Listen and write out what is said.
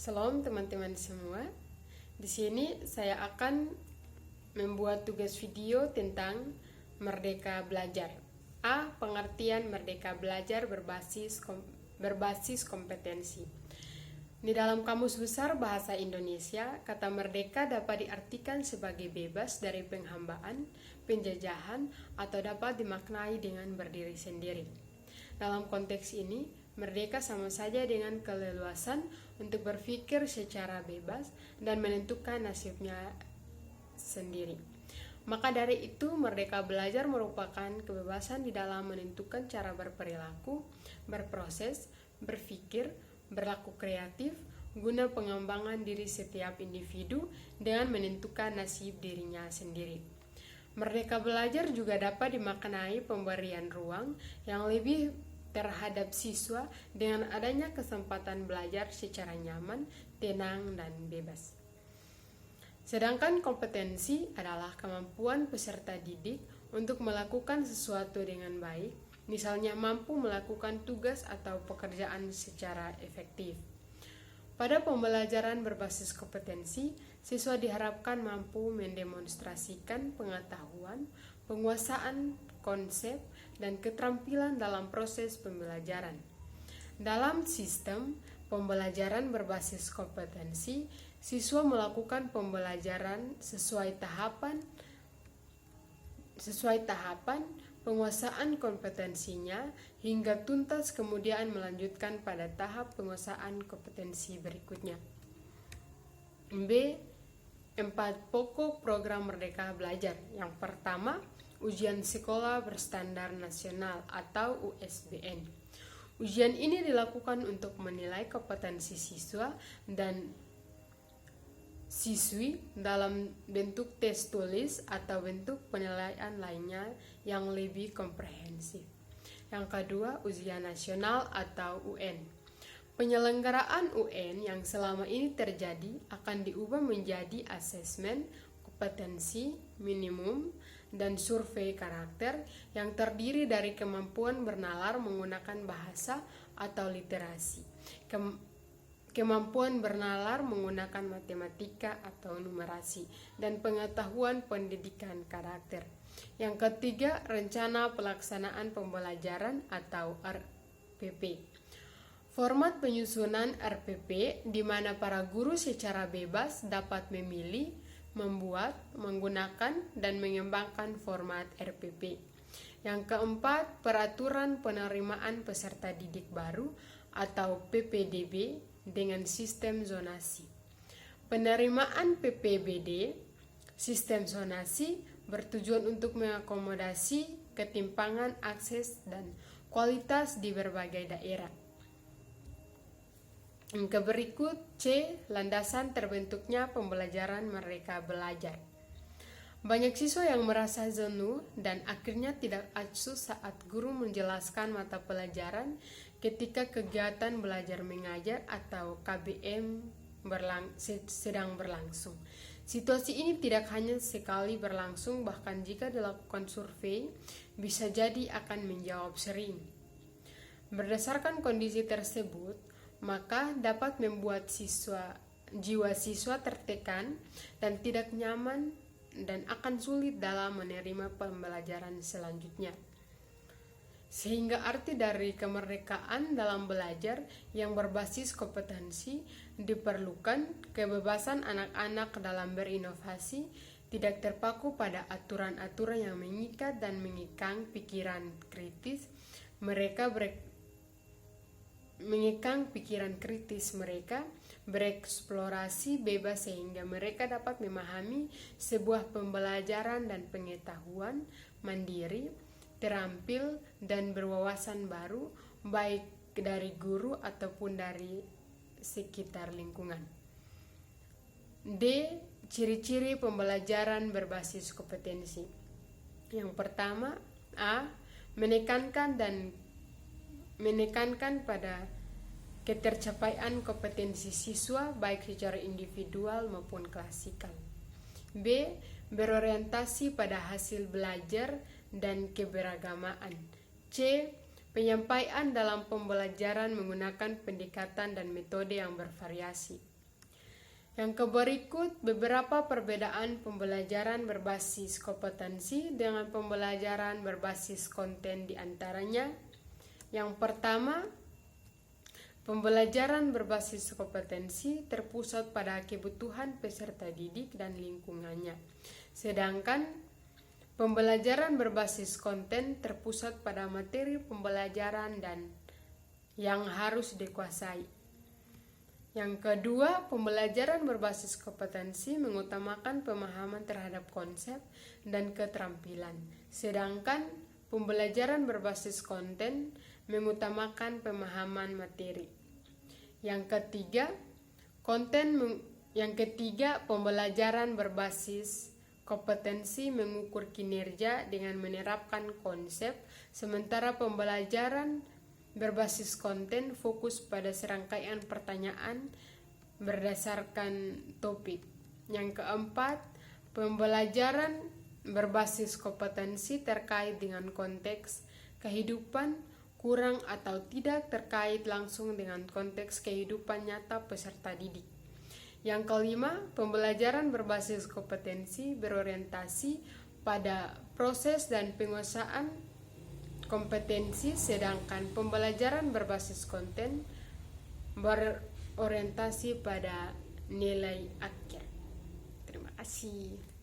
Salam teman-teman semua. Di sini saya akan membuat tugas video tentang merdeka belajar. A. Pengertian merdeka belajar berbasis kompetensi. Di dalam Kamus Besar Bahasa Indonesia, kata merdeka dapat diartikan sebagai bebas dari penghambaan, penjajahan, atau dapat dimaknai dengan berdiri sendiri. Dalam konteks ini, merdeka sama saja dengan keleluasan untuk berpikir secara bebas dan menentukan nasibnya sendiri. Maka dari itu, merdeka belajar merupakan kebebasan di dalam menentukan cara berperilaku, berproses, berpikir, berlaku kreatif, guna pengembangan diri setiap individu dengan menentukan nasib dirinya sendiri. Merdeka belajar juga dapat dimaknai pemberian ruang yang lebih terhadap siswa dengan adanya kesempatan belajar secara nyaman, tenang, dan bebas. Sedangkan kompetensi adalah kemampuan peserta didik untuk melakukan sesuatu dengan baik, misalnya mampu melakukan tugas atau pekerjaan secara efektif. Pada pembelajaran berbasis kompetensi, siswa diharapkan mampu mendemonstrasikan pengetahuan, penguasaan konsep, dan keterampilan dalam proses pembelajaran. Dalam sistem pembelajaran berbasis kompetensi, siswa melakukan pembelajaran sesuai tahapan penguasaan kompetensinya hingga tuntas, kemudian melanjutkan pada tahap penguasaan kompetensi berikutnya. B. 4 pokok program Merdeka Belajar. Yang pertama, ujian sekolah berstandar nasional atau USBN. Ujian ini dilakukan untuk menilai kompetensi siswa dan siswi dalam bentuk tes tulis atau bentuk penilaian lainnya yang lebih komprehensif. Yang kedua, ujian nasional atau UN. Penyelenggaraan UN yang selama ini terjadi akan diubah menjadi asesmen kompetensi minimum dan survei karakter yang terdiri dari kemampuan bernalar menggunakan bahasa atau literasi, kemampuan bernalar menggunakan matematika atau numerasi, dan pengetahuan pendidikan karakter. Yang ketiga, rencana pelaksanaan pembelajaran atau RPP. Format penyusunan RPP di mana para guru secara bebas dapat memilih, membuat, menggunakan, dan mengembangkan format RPP. Yang keempat, peraturan penerimaan peserta didik baru atau PPDB dengan sistem zonasi. Penerimaan PPBD, sistem zonasi, bertujuan untuk mengakomodasi ketimpangan akses dan kualitas di berbagai daerah. Yang berikut, C. Landasan terbentuknya pembelajaran Merdeka Belajar. Banyak siswa yang merasa jenuh dan akhirnya tidak acuh saat guru menjelaskan mata pelajaran ketika kegiatan belajar mengajar atau KBM sedang berlangsung. Situasi ini tidak hanya sekali berlangsung, bahkan jika dilakukan survei, bisa jadi akan menjawab sering. Berdasarkan kondisi tersebut, maka dapat membuat jiwa siswa tertekan dan tidak nyaman dan akan sulit dalam menerima pembelajaran selanjutnya. Sehingga arti dari kemerdekaan dalam belajar yang berbasis kompetensi diperlukan kebebasan anak-anak dalam berinovasi, tidak terpaku pada aturan-aturan yang mengikat dan mengekang pikiran kritis mereka, bereksplorasi bebas sehingga mereka dapat memahami sebuah pembelajaran dan pengetahuan mandiri, terampil, dan berwawasan baru, baik dari guru ataupun dari sekitar lingkungan. D. Ciri-ciri pembelajaran berbasis kompetensi. Yang pertama, A. Menekankan pada ketercapaian kompetensi siswa baik secara individual maupun klasikal. B. Berorientasi pada hasil belajar dan keberagamaan. C. Penyampaian dalam pembelajaran menggunakan pendekatan dan metode yang bervariasi. Yang berikut beberapa perbedaan pembelajaran berbasis kompetensi dengan pembelajaran berbasis konten di antaranya. Yang pertama, pembelajaran berbasis kompetensi terpusat pada kebutuhan peserta didik dan lingkungannya. Sedangkan pembelajaran berbasis konten terpusat pada materi pembelajaran dan yang harus dikuasai. Yang kedua, pembelajaran berbasis kompetensi mengutamakan pemahaman terhadap konsep dan keterampilan. Sedangkan pembelajaran berbasis konten mengutamakan pemahaman materi. Yang ketiga, pembelajaran berbasis kompetensi mengukur kinerja dengan menerapkan konsep, sementara pembelajaran berbasis konten fokus pada serangkaian pertanyaan berdasarkan topik. Yang keempat, pembelajaran berbasis kompetensi terkait dengan konteks kehidupan, kurang atau tidak terkait langsung dengan konteks kehidupan nyata peserta didik. Yang kelima, pembelajaran berbasis kompetensi berorientasi pada proses dan penguasaan kompetensi, sedangkan pembelajaran berbasis konten berorientasi pada nilai akhir. Terima kasih.